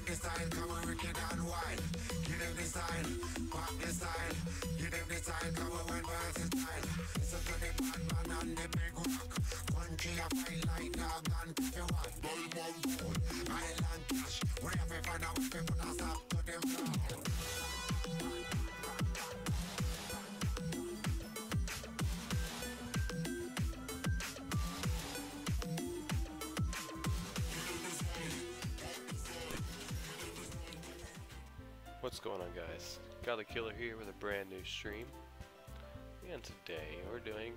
them the style, come on wicked and wild. Give them the style, pop the style. Give them the style, come on when versatile. So to the bad man and the big rock. Country a fight like dog and if you want. Diamond gold, island cash. We have a fan of people that stop to them block. What's going on, guys? Got the Killer here with a brand new stream, and today we're doing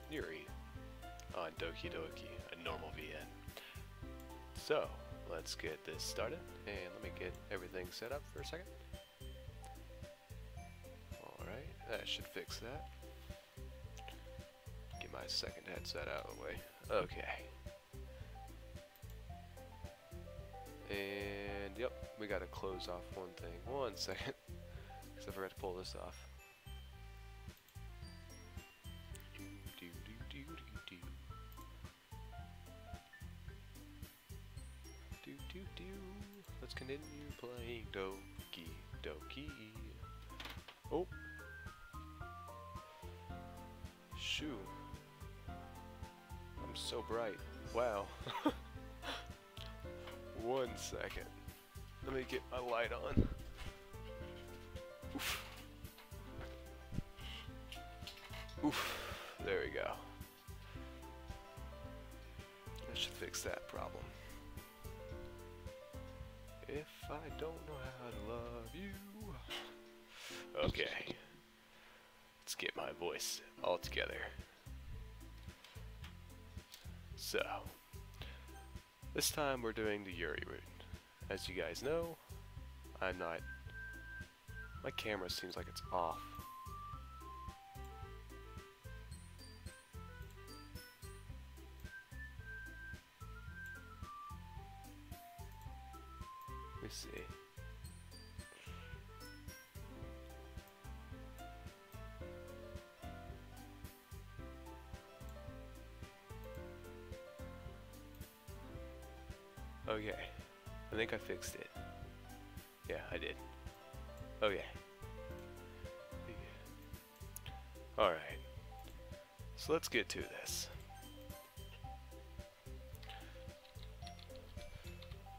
Yuri on Doki, a normal VN. So let's get this started, and let me get everything set up for a second. Alright, that should fix that. Get my second headset out of the way. Okay. And yep, we gotta close off one thing. 1 second, because I forgot to pull this off. Let's continue playing Doki. Oh, shoo! I'm so bright. Wow. 1 second. Let me get my light on. Oof. Oof. There we go. That should fix that problem. If I don't know how to love you. Okay. Let's get my voice all together. So. This time we're doing the Yuri route. As you guys know, I'm not... My camera seems like it's off. Let me see. Okay, I think I fixed it. Yeah, I did. Okay. Alright, so let's get to this.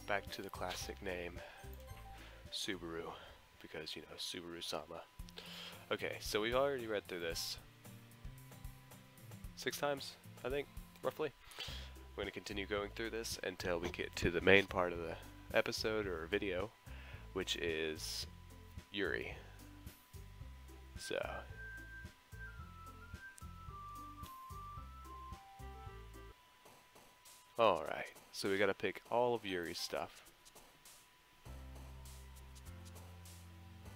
Back to the classic name, Subaru, because, you know, Subaru-sama. Okay, so we've already read through this 6 times, I think, roughly. We're going to continue going through this until we get to the main part of the episode or video, which is Yuri. So, alright, so we got to pick all of Yuri's stuff.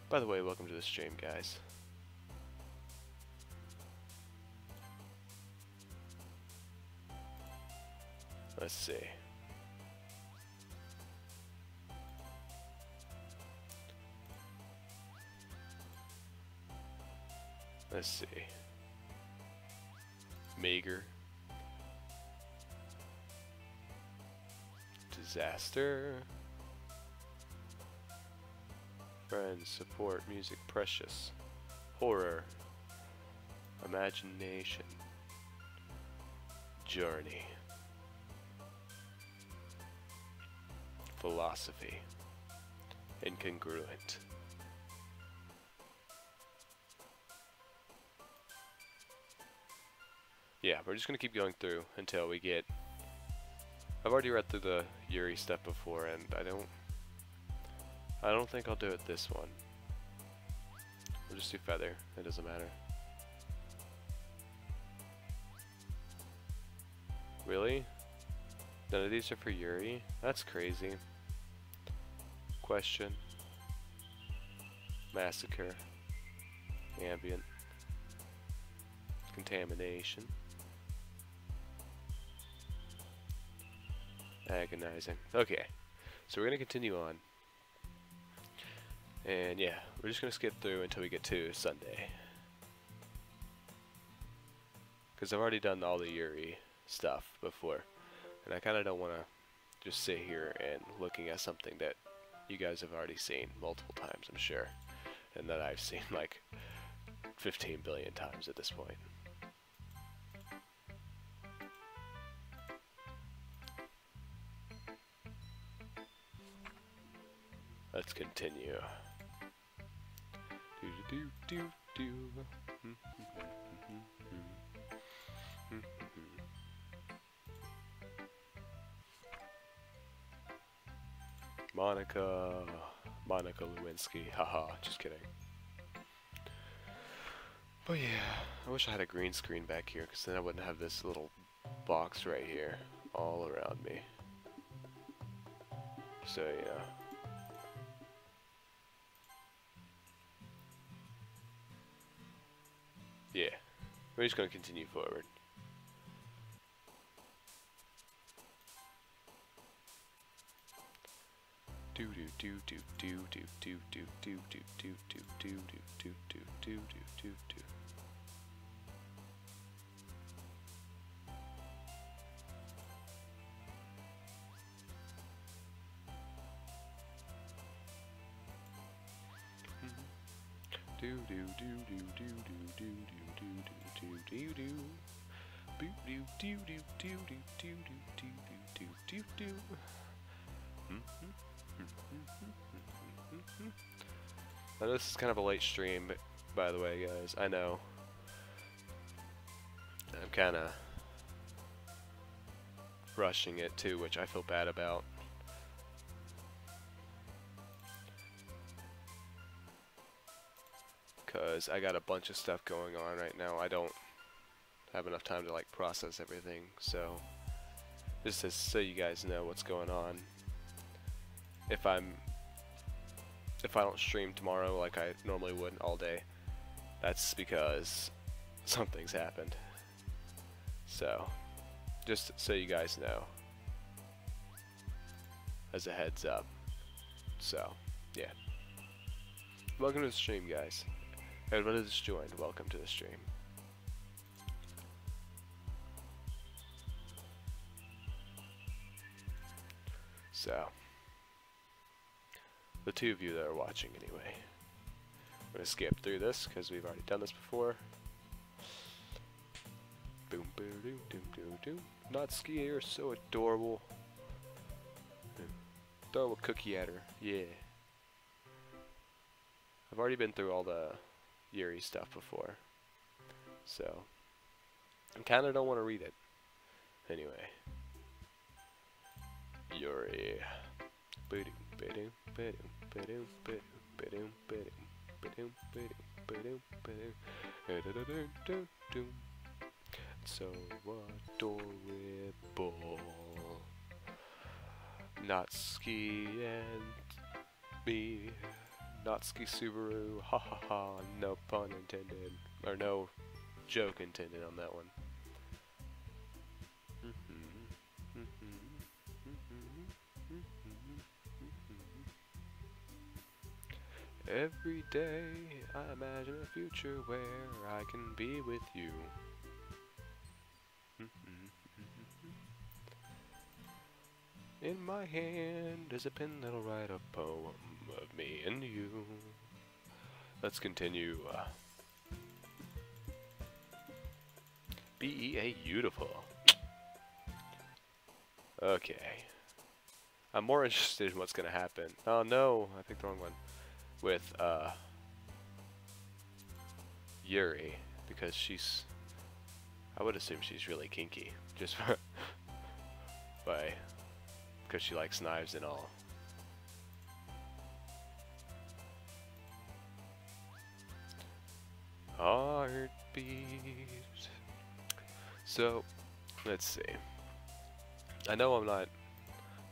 By the way, welcome to the stream, guys. Let's see. Let's see. Meager. Disaster. Friends, support, music, precious. Horror. Imagination. Journey. Philosophy. Incongruent. Yeah, we're just gonna keep going through until we get... I've already read through the Yuri stuff before, and I don't think I'll do it this one. We'll just do Feather, it doesn't matter. Really? None of these are for Yuri? That's crazy. Question. Massacre. Ambient. Contamination. Agonizing. Okay, so we're going to continue on. And yeah, we're just going to skip through until we get to Sunday. Because I've already done all the Yuri stuff before. And I kind of don't want to just sit here and looking at something that you guys have already seen multiple times, I'm sure, and that I've seen like 15 billion times at this point. Let's continue. Monica Lewinsky, haha, just kidding. But yeah, I wish I had a green screen back here, because then I wouldn't have this little box right here all around me. So yeah. Yeah, we're just going to continue forward. Do do do do do do do do do do do do do do do do do do do. Do do do do do do do do do do do do. Boo do do do do do do do do do do do. Now this is kind of a late stream, by the way, guys. I know. I'm kind of rushing it too, which I feel bad about. Because I got a bunch of stuff going on right now. I don't have enough time to like process everything, so just so you guys know what's going on. If I don't stream tomorrow like I normally would all day, that's because something's happened. So just so you guys know, as a heads up. So yeah, welcome to the stream, guys. Everybody that's joined, welcome to the stream. So, the two of you that are watching anyway. I'm going to skip through this because we've already done this before. Boom, boom, doom, doom, doom, doom. Natsuki, you're so adorable. Throw a cookie at her. Yeah. I've already been through all the Yuri stuff before, so I kind of don't want to read it. Anyway, Yuri. So adorable. Natsuki and me. Natsuki Subaru, ha ha ha, no pun intended, or no joke intended on that one. Every day I imagine a future where I can be with you. In my hand is a pen that'll write a poem of me and you. Let's continue. BEA beautiful. Okay. I'm more interested in what's gonna happen. Oh no, I picked the wrong one. With Yuri, because she's, I would assume she's really kinky, just because she likes knives and all. Heartbeat. So, let's see. I know I'm not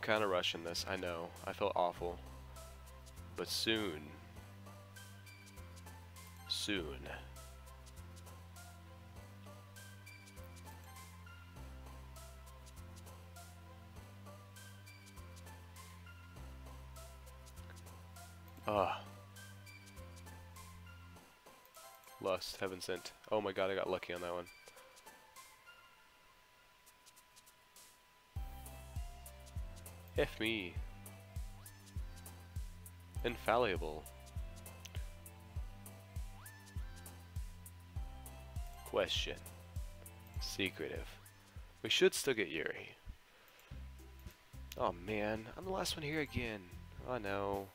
kind of rushing this. I know. I feel awful. But soon. Lust, heaven sent. Oh my god, I got lucky on that one. F me. Infallible. Question. Secretive. We should still get Yuri. Oh man, I'm the last one here again. Oh no.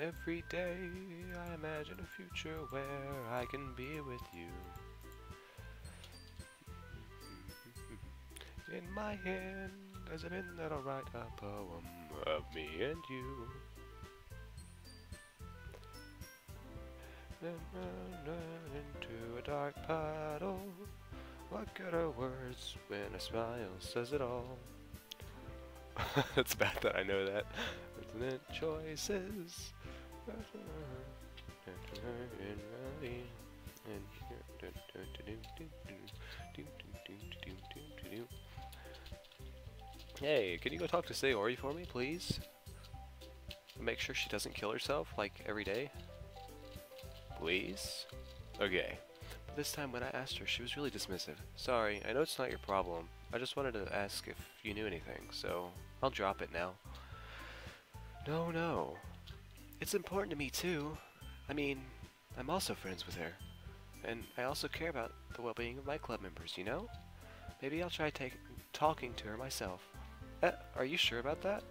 Every day I imagine a future where I can be with you. In my hand, there's a pen that'll write a poem of me and you. Then run into a dark puddle. What good are words when a smile says it all? It's bad that I know that. Infinite choices. Hey, can you go talk to Sayori for me, please? Make sure she doesn't kill herself, like, every day? Please? Okay. But this time when I asked her, she was really dismissive. Sorry, I know it's not your problem. I just wanted to ask if you knew anything, so I'll drop it now. No. It's important to me too. I mean, I'm also friends with her. And I also care about the well-being of my club members, you know? Maybe I'll try talking to her myself. Are you sure about that?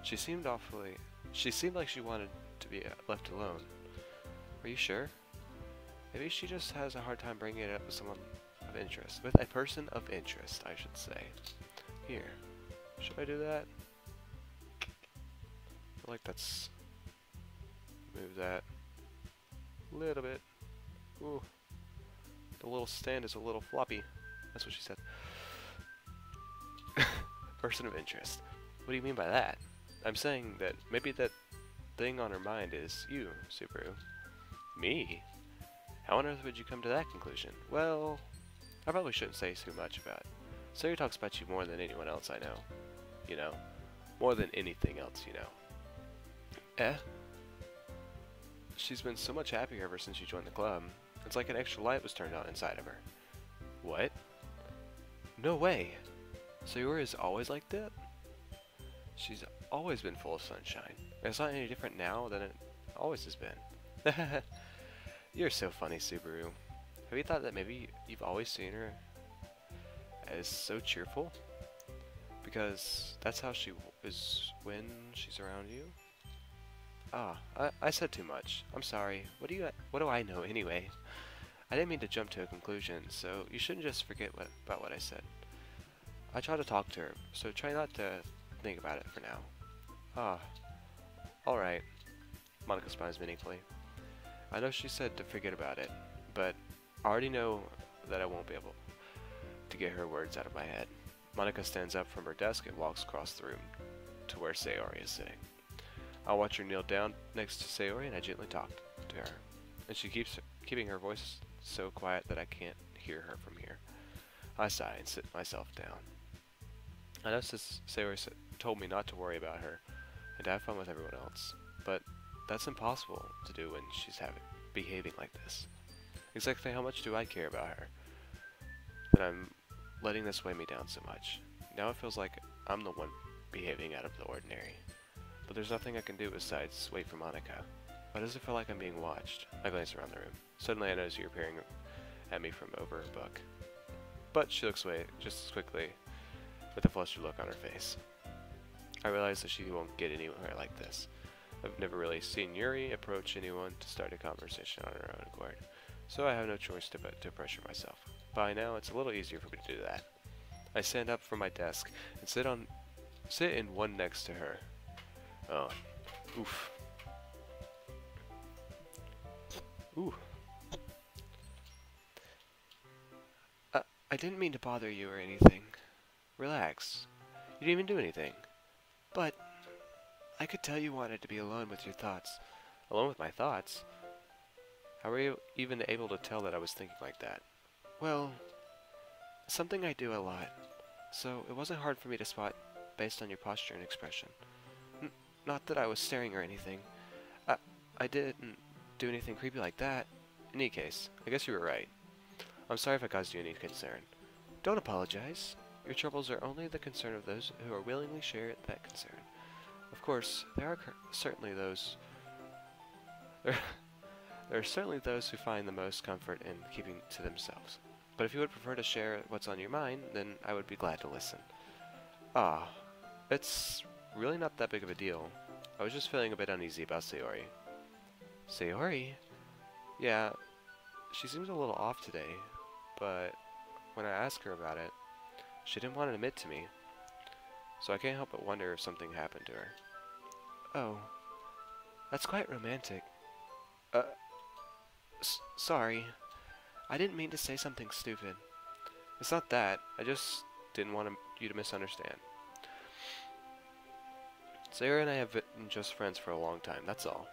She seemed like she wanted to be left alone. Are you sure? Maybe she just has a hard time bringing it up with someone of interest. With a person of interest, I should say. Here. Should I do that? I feel like that's... Move that. A little bit. Ooh. The little stand is a little floppy. That's what she said. Person of interest. What do you mean by that? I'm saying that maybe that thing on her mind is you, Subaru. Me? How on earth would you come to that conclusion? Well, I probably shouldn't say too much about it. Sawyer talks about you more than anyone else I know. You know? More than anything else, you know. She's been so much happier ever since you joined the club. It's like an extra light was turned on inside of her. What? No way! Sayori is always like that? She's always been full of sunshine. It's not any different now than it always has been. You're so funny, Subaru. Have you thought that maybe you've always seen her as so cheerful? Because that's how she is when she's around you? Ah, I said too much. I'm sorry. What do I know anyway? I didn't mean to jump to a conclusion, so you shouldn't just forget about what I said. I try to talk to her, so try not to think about it for now. Ah, alright. Monica smiles meaningfully. I know she said to forget about it, but I already know that I won't be able to get her words out of my head. Monica stands up from her desk and walks across the room to where Sayori is sitting. I watch her kneel down next to Sayori and I gently talk to her. And she keeps keeping her voice so quiet that I can't hear her from here. I sigh and sit myself down. I know Sayori told me not to worry about her and to have fun with everyone else, but that's impossible to do when she's behaving like this. Exactly how much do I care about her? That I'm letting this weigh me down so much. Now it feels like I'm the one behaving out of the ordinary. But there's nothing I can do besides wait for Monica. Why does it feel like I'm being watched? I glance around the room. Suddenly I notice you're peering at me from over a book. But she looks away just as quickly with a flustered look on her face. I realize that she won't get anywhere like this. I've never really seen Yuri approach anyone to start a conversation on her own accord, so I have no choice to pressure myself. By now, it's a little easier for me to do that. I stand up from my desk and sit in one next to her. Oh, oof. Ooh. I didn't mean to bother you or anything. Relax. You didn't even do anything. But I could tell you wanted to be alone with your thoughts. Alone with my thoughts? How were you even able to tell that I was thinking like that? Well, something I do a lot, so it wasn't hard for me to spot based on your posture and expression. Not that I was staring or anything. I didn't do anything creepy like that. In any case, I guess you were right. I'm sorry if I caused you any concern. Don't apologize. Your troubles are only the concern of those who are willingly share that concern. Of course, there are certainly those... There are certainly those who find the most comfort in keeping to themselves. But if you would prefer to share what's on your mind, then I would be glad to listen. Ah, it's really not that big of a deal. I was just feeling a bit uneasy about Sayori. Sayori? Yeah, she seems a little off today, but when I asked her about it, she didn't want to admit to me. So I can't help but wonder if something happened to her. Oh, that's quite romantic. Sorry. I didn't mean to say something stupid. It's not that. I just didn't want you to misunderstand. Sayori and I have been just friends for a long time, that's all.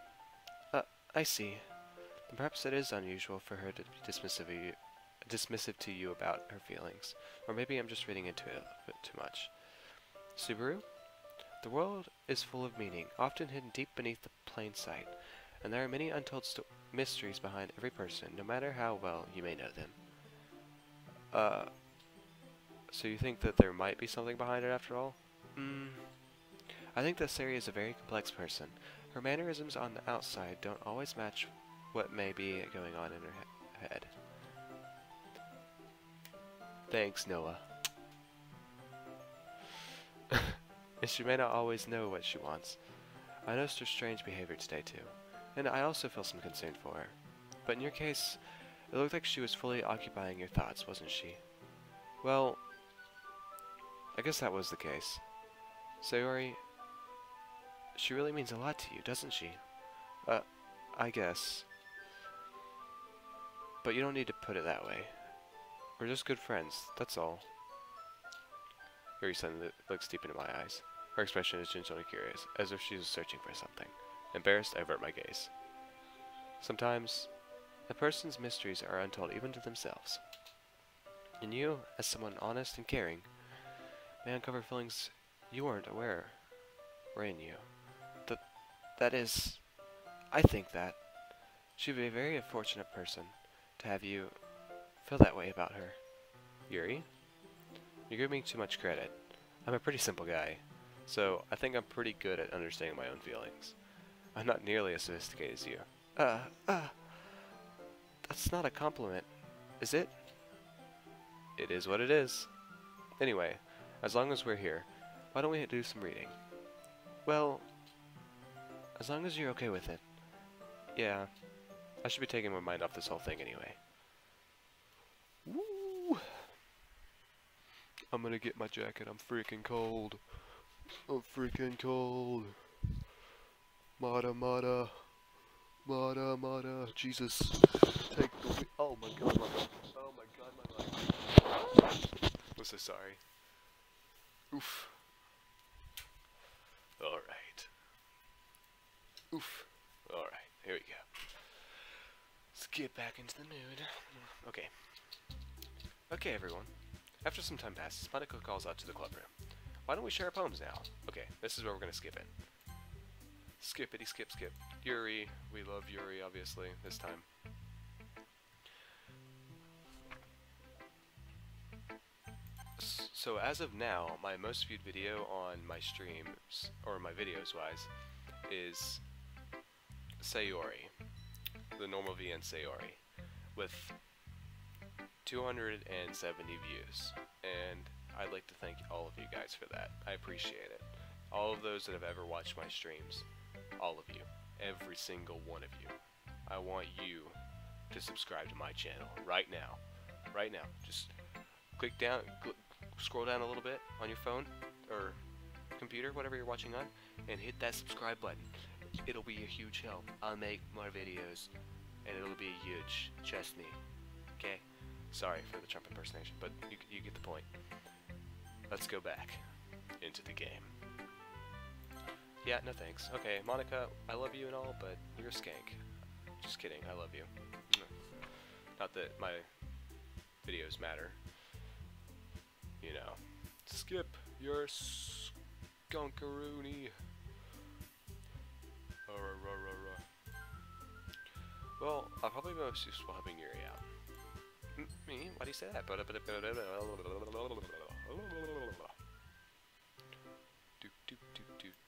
I see. Then perhaps it is unusual for her to be dismissive to you about her feelings. Or maybe I'm just reading into it a bit too much. Subaru? The world is full of meaning, often hidden deep beneath the plain sight. And there are many untold mysteries behind every person, no matter how well you may know them. So you think that there might be something behind it after all? I think that Sayori is a very complex person. Her mannerisms on the outside don't always match what may be going on in her head. Thanks, Noah. And she may not always know what she wants. I noticed her strange behavior today too, and I also feel some concern for her. But in your case, it looked like she was fully occupying your thoughts, wasn't she? Well, I guess that was the case. Sayori, she really means a lot to you, doesn't she? I guess. But you don't need to put it that way. We're just good friends, that's all. Yuri suddenly looks deep into my eyes. Her expression is genuinely curious, as if she was searching for something. Embarrassed, I avert my gaze. Sometimes, a person's mysteries are untold even to themselves. And you, as someone honest and caring, may uncover feelings you weren't aware were in you. That is, I think that she'd be a very fortunate person to have you feel that way about her. Yuri? You're giving me too much credit. I'm a pretty simple guy, so I think I'm pretty good at understanding my own feelings. I'm not nearly as sophisticated as you. That's not a compliment, is it? It is what it is. Anyway, as long as we're here, why don't we do some reading? Well, as long as you're okay with it. Yeah, I should be taking my mind off this whole thing anyway. Woo! I'm gonna get my jacket, I'm freaking cold. I'm freaking cold. Mata mata. Mata mata. Jesus. Take the oh my god, my leg. Oh my god, my leg. I'm so sorry. Oof. Alright. Oof. Alright, here we go. Let's get back into the mood. Okay. Okay, everyone. After some time passes, Monica calls out to the club room. Why don't we share our poems now? Okay, this is where we're gonna skip it. Skippity skip skip. Yuri. We love Yuri, obviously, this time. So as of now, my most viewed video on my streams, or my videos wise, is Sayori. The normal VN Sayori. With 270 views. And I'd like to thank all of you guys for that. I appreciate it. All of those that have ever watched my streams. All of you. Every single one of you. I want you to subscribe to my channel right now. Right now. Just click down, scroll down a little bit on your phone or computer, whatever you're watching on, and hit that subscribe button. It'll be a huge help. I'll make more videos, and it'll be huge. Trust me. Okay? Sorry for the Trump impersonation, but you get the point. Let's go back into the game. Yeah, no thanks. Okay, Monica, I love you and all, but you're a skank. Just kidding, I love you. Not that my videos matter. You know. Skip, you're skunkaroony. Well, I'll probably be most useful helping Yuri out. Me? Why do you say that?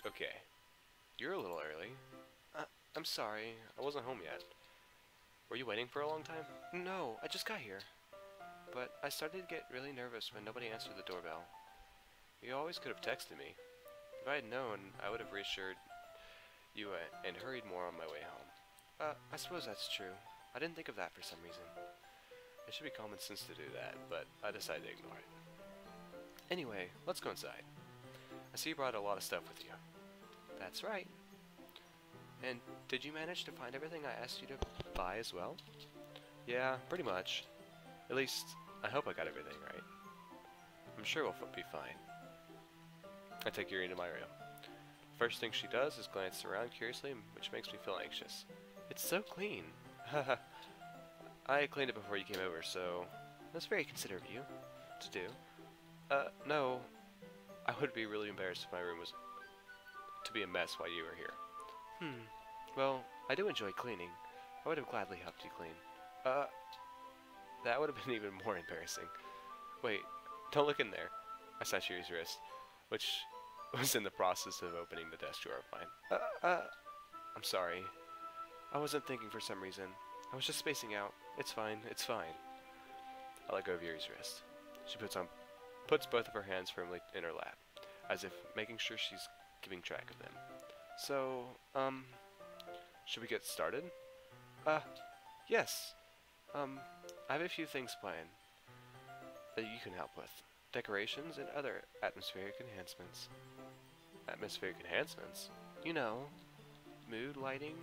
Okay. You're a little early. I'm sorry. I wasn't home yet. Were you waiting for a long time? No, I just got here. But I started to get really nervous when nobody answered the doorbell. You always could have texted me. If I had known, I would have reassured you and hurried more on my way home. I suppose that's true. I didn't think of that for some reason. It should be common sense to do that, but I decided to ignore it. Anyway, let's go inside. I see you brought a lot of stuff with you. That's right. And did you manage to find everything I asked you to buy as well? Yeah, pretty much. At least, I hope I got everything right. I'm sure we'll be fine. I take Yuri into my room. First thing she does is glance around curiously, which makes me feel anxious. It's so clean. Haha. I cleaned it before you came over, so that's very considerate of you to do. No. I would be really embarrassed if my room was to be a mess while you were here. Well, I do enjoy cleaning. I would have gladly helped you clean. That would have been even more embarrassing. Wait, don't look in there. I snatched Yuri's wrist, which was in the process of opening the desk drawer of mine. I'm sorry. I wasn't thinking for some reason. I was just spacing out. It's fine, it's fine. I let go of Yuri's wrist. She puts both of her hands firmly in her lap, as if making sure she's keeping track of them. So, should we get started? Yes. I have a few things planned that you can help with. Decorations and other atmospheric enhancements. Atmospheric enhancements? You know, mood lighting,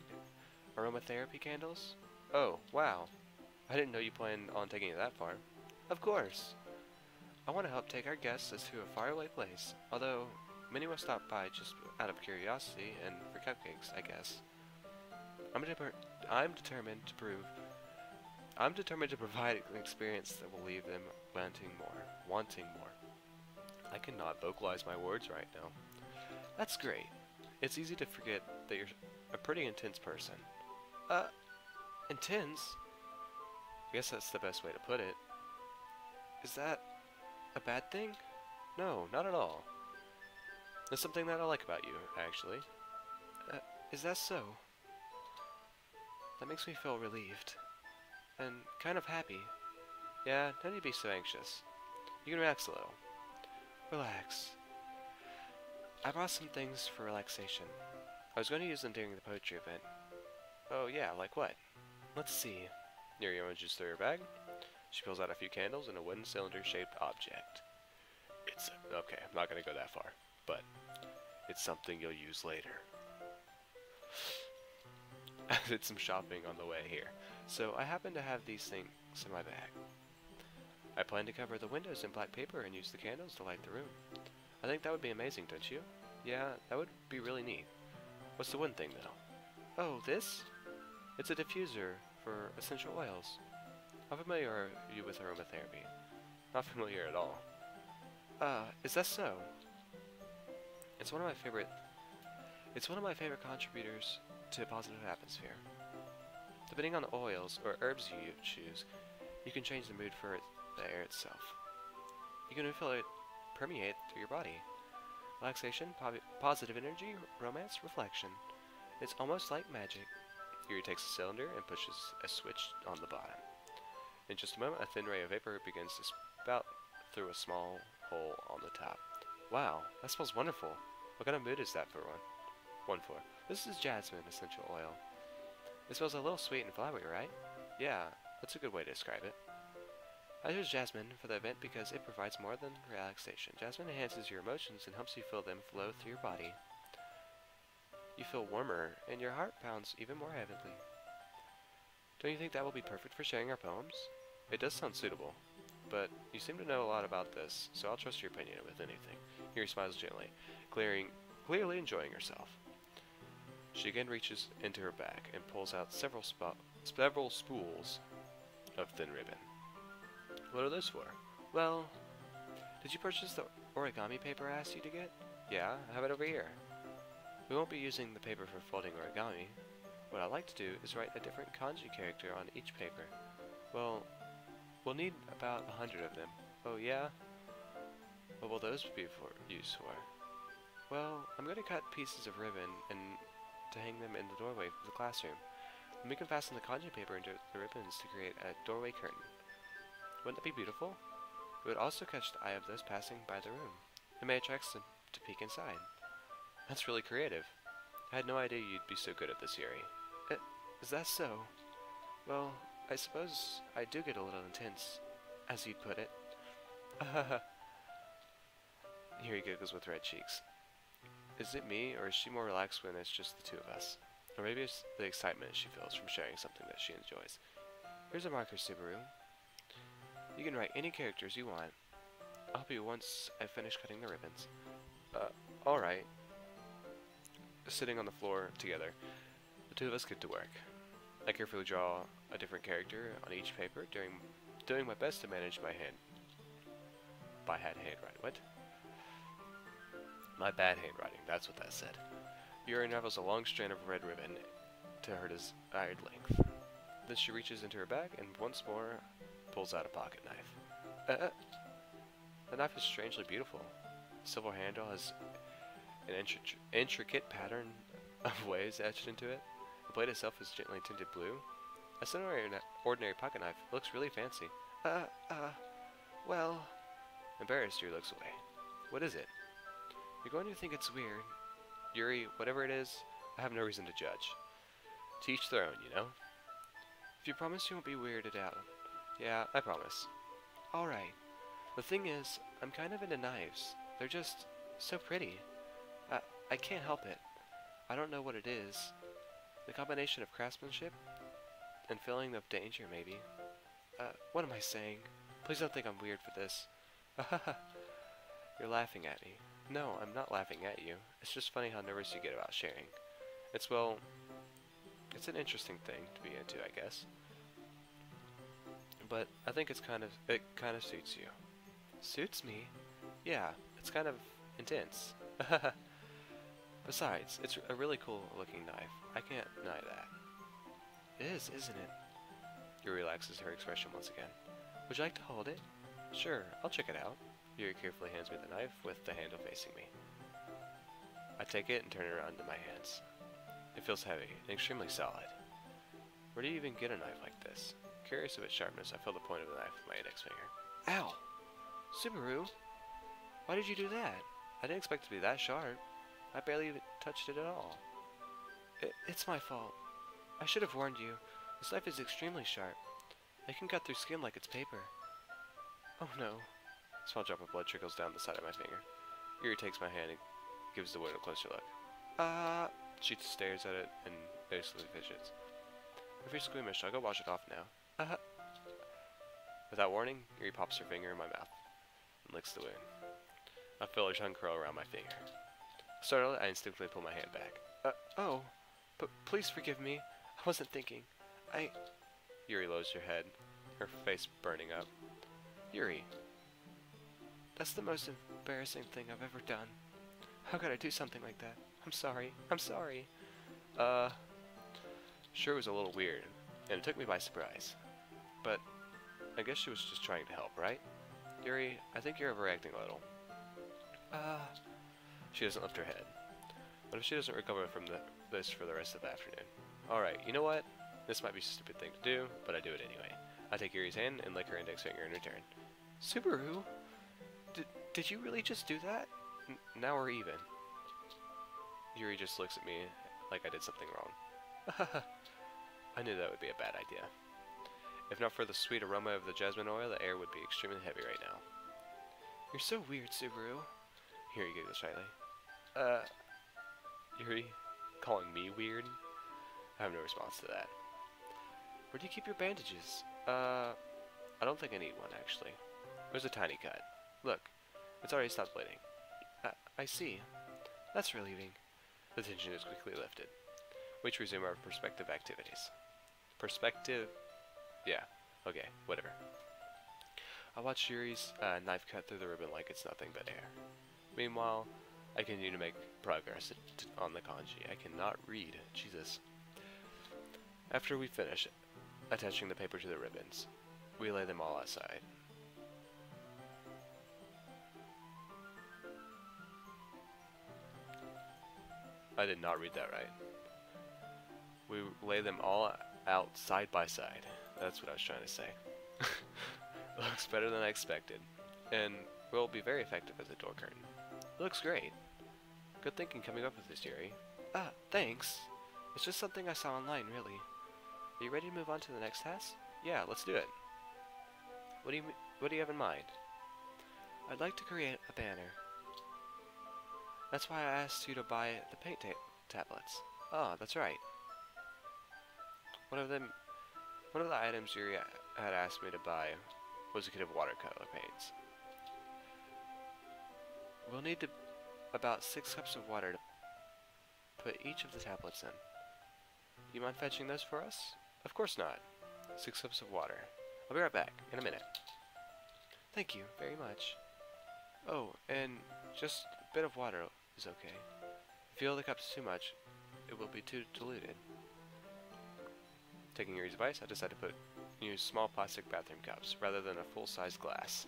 aromatherapy candles. Oh, wow. I didn't know you planned on taking it that far. Of course. I want to help take our guests to a faraway place, although many will stop by just out of curiosity and for cupcakes, I guess. I'm determined to provide an experience that will leave them wanting more. I cannot vocalize my words right now. That's great. It's easy to forget that you're a pretty intense person. Intense? I guess that's the best way to put it. Is that a bad thing? No, not at all. There's something that I like about you, actually. Is that so? That makes me feel relieved. And kind of happy. Yeah, no need to be so anxious. You can relax a little. Relax. I brought some things for relaxation. I was going to use them during the poetry event. Oh yeah, like what? Let's see. Yuri rummaged through her bag. She pulls out a few candles and a wooden cylinder-shaped object. Okay, I'm not going to go that far, but it's something you'll use later. I did some shopping on the way here, so I happen to have these things in my bag. I plan to cover the windows in black paper and use the candles to light the room. I think that would be amazing, don't you? Yeah, that would be really neat. What's the one thing, though? Oh, this? It's a diffuser for essential oils. How familiar are you with aromatherapy? Not familiar at all. Is that so? It's one of my favorite contributors to a positive atmosphere. Depending on the oils or herbs you choose, you can change the mood for the air itself. You can feel it permeate through your body. Relaxation, positive energy, romance, reflection. It's almost like magic. Yuri takes a cylinder and pushes a switch on the bottom. In just a moment, a thin ray of vapor begins to spout through a small hole on the top. Wow, that smells wonderful. What kind of mood is that for one for? This is jasmine essential oil. It smells a little sweet and flowery, right? Yeah, that's a good way to describe it. I chose jasmine for the event because it provides more than relaxation. Jasmine enhances your emotions and helps you feel them flow through your body. You feel warmer, and your heart pounds even more heavily. Don't you think that will be perfect for sharing our poems? It does sound suitable, but you seem to know a lot about this, so I'll trust your opinion with anything. Yuri smiles gently, clearly enjoying herself. She again reaches into her bag and pulls out several spools of thin ribbon. What are those for? Well, did you purchase the origami paper I asked you to get? Yeah, I have it over here. We won't be using the paper for folding origami. What I like to do is write a different kanji character on each paper. Well, We'll need about 100 of them. Oh yeah? What will those be used for? Well, I'm going to cut pieces of ribbon and to hang them in the doorway of the classroom. And we can fasten the kanji paper into the ribbons to create a doorway curtain. Wouldn't that be beautiful? It would also catch the eye of those passing by the room. It may attract them to peek inside. That's really creative. I had no idea you'd be so good at this, Yuri. Is that so? Well, I suppose I do get a little intense, as you'd put it. Yuri giggles with red cheeks. Is it me, or is she more relaxed when it's just the two of us? Or maybe it's the excitement she feels from sharing something that she enjoys. Here's a marker, Subaru. You can write any characters you want. I'll help you once I finish cutting the ribbons. Alright. Sitting on the floor together, the two of us get to work. I carefully draw a different character on each paper, doing my best to manage my handwriting. What? My bad handwriting, that's what that said. Yuri unravels a long strand of red ribbon to her desired length. Then she reaches into her bag and once more pulls out a pocket knife. The knife is strangely beautiful. The silver handle has an intricate pattern of waves etched into it. The blade itself is gently tinted blue. As an ordinary pocket knife, it looks really fancy. Well... Embarrassed, Yuri looks away. What is it? You're going to think it's weird. Yuri, whatever it is, I have no reason to judge. To each their own, you know? If you promise you won't be weirded out. Yeah, I promise. Alright. The thing is, I'm kind of into knives. They're just so pretty. I can't help it. I don't know what it is. The combination of craftsmanship and feeling of danger, maybe. What am I saying? Please don't think I'm weird for this. You're laughing at me. No, I'm not laughing at you. It's just funny how nervous you get about sharing. It's an interesting thing to be into, I guess. But I think it kind of suits you. Suits me? Yeah, it's kind of intense. Besides, it's a really cool looking knife. I can't deny that. It is, isn't it? Yuri relaxes her expression once again. Would you like to hold it? Sure, I'll check it out. Yuri carefully hands me the knife with the handle facing me. I take it and turn it around in my hands. It feels heavy and extremely solid. Where do you even get a knife like this? Curious of its sharpness, I feel the point of the knife with my index finger. Ow! Subaru! Why did you do that? I didn't expect it to be that sharp. I barely even touched it at all. It's my fault. I should have warned you. This knife is extremely sharp. It can cut through skin like it's paper. Oh no. A small drop of blood trickles down the side of my finger. Yuri takes my hand and gives the wound a closer look. She stares at it and basically fidgets. If you're squeamish, I'll go wash it off now. Without warning, Yuri pops her finger in my mouth and licks the wound. I feel her tongue curl around my finger. Startled, I instinctively pull my hand back. Oh, but please forgive me. I wasn't thinking. Yuri lowers her head, her face burning up. Yuri, that's the most embarrassing thing I've ever done. How could I do something like that? I'm sorry. I'm sorry. Sure, it was a little weird, and it took me by surprise. But I guess she was just trying to help, right? Yuri, I think you're overreacting a little. She doesn't lift her head. What if she doesn't recover from this for the rest of the afternoon? Alright, you know what? This might be a stupid thing to do, but I do it anyway. I take Yuri's hand and lick her index finger in return. Subaru? Did you really just do that? Now we're even. Yuri just looks at me like I did something wrong. I knew that would be a bad idea. If not for the sweet aroma of the jasmine oil, the air would be extremely heavy right now. You're so weird, Subaru. Yuri giggles shyly. Yuri, calling me weird? I have no response to that. Where do you keep your bandages? I don't think I need one, actually. There's a tiny cut. Look, it's already stopped bleeding. I see. That's relieving. The tension is quickly lifted. We resume our perspective activities. Perspective? Yeah, okay, whatever. I watch Yuri's knife cut through the ribbon like it's nothing but air. Meanwhile, I continue to make progress on the kanji. I cannot read. Jesus. After we finish attaching the paper to the ribbons, we lay them all aside. I did not read that right. We lay them all out side by side. That's what I was trying to say. Looks better than I expected, and will be very effective as a door curtain. Looks great. Good thinking coming up with this, Yuri. Ah, thanks. It's just something I saw online, really. Are you ready to move on to the next task? Yeah, let's do it. What do you have in mind? I'd like to create a banner. That's why I asked you to buy the paint tablets. Ah, that's right. One of the items Yuri had asked me to buy was a kit of watercolor paints. We'll need about 6 cups of water to put each of the tablets in. You mind fetching those for us? Of course not. 6 cups of water. I'll be right back in a minute. Thank you very much. Oh, and just a bit of water is okay. If you fill the cups too much, it will be too diluted. Taking Yuri's advice, I decided to use small plastic bathroom cups rather than a full-size glass.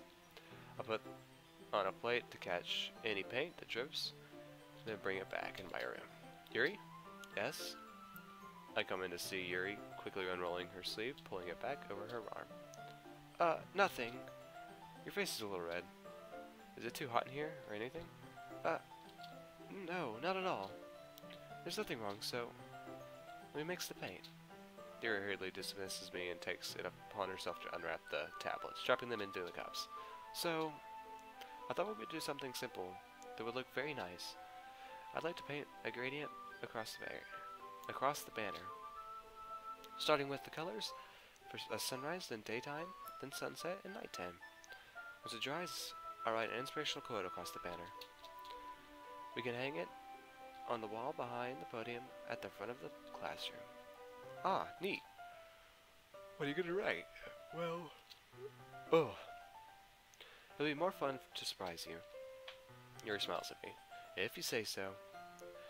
I'll put on a plate to catch any paint that drips, then bring it back in my room. Yuri? Yes? I come in to see Yuri quickly unrolling her sleeve, pulling it back over her arm. Nothing. Your face is a little red. Is it too hot in here, or anything? No, not at all. There's nothing wrong, so let me mix the paint. Yuri hurriedly dismisses me and takes it upon herself to unwrap the tablets, dropping them into the cups. So, I thought we would do something simple that would look very nice. I'd like to paint a gradient across the banner, starting with the colors for a sunrise, then daytime, then sunset, and nighttime. Once it dries, I'll write an inspirational quote across the banner. We can hang it on the wall behind the podium at the front of the classroom. Ah, neat. What are you gonna write? Well, it'll be more fun to surprise you. Yuri smiles at me. If you say so.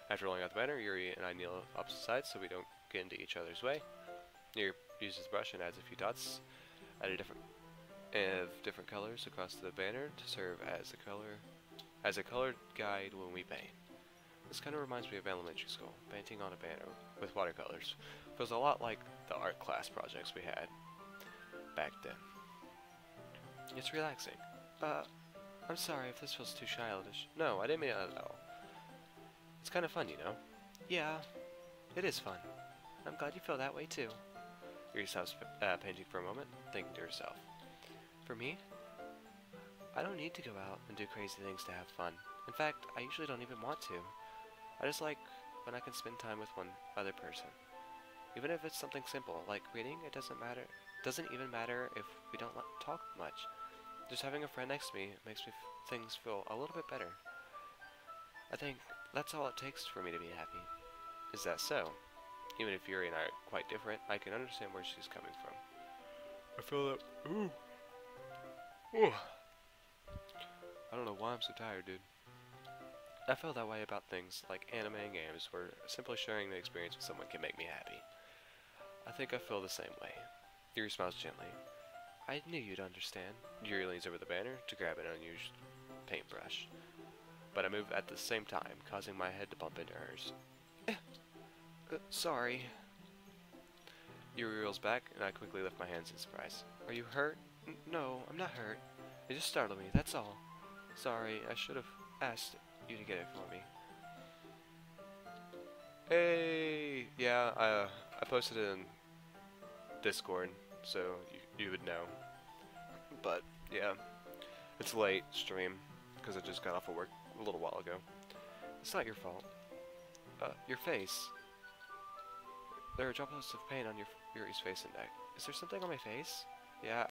After rolling out the banner, Yuri and I kneel opposite sides so we don't get into each other's way. Yuri uses the brush and adds a few dots at different colors across the banner to serve as a colored guide when we paint. This kind of reminds me of elementary school. Painting on a banner with watercolors feels a lot like the art class projects we had back then. It's relaxing. I'm sorry if this feels too childish. No, I didn't mean it at all. It's kind of fun, you know? Yeah, it is fun. I'm glad you feel that way too. Yuri stops painting for a moment, thinking to herself. For me, I don't need to go out and do crazy things to have fun. In fact, I usually don't even want to. I just like when I can spend time with one other person. Even if it's something simple, like reading, it doesn't even matter if we don't talk much. Just having a friend next to me makes things feel a little bit better. I think that's all it takes for me to be happy. Is that so? Even if Yuri and I are quite different, I can understand where she's coming from. I feel that... Ooh. I don't know why I'm so tired, dude. I feel that way about things like anime and games, where simply sharing the experience with someone can make me happy. I think I feel the same way. Yuri smiles gently. I knew you'd understand. Yuri leans over the banner to grab an unused paintbrush, but I move at the same time, causing my head to bump into hers. Sorry. Yuri rolls back, and I quickly lift my hands in surprise. Are you hurt? No, I'm not hurt. It just startled me, that's all. Sorry, I should have asked you to get it for me. Hey! Yeah, I posted it in Discord, so you would know. But, yeah. It's late stream, because I just got off of work a little while ago. It's not your fault. Your face. There are droplets of paint on Yuri's face and neck. Is there something on my face? Yeah,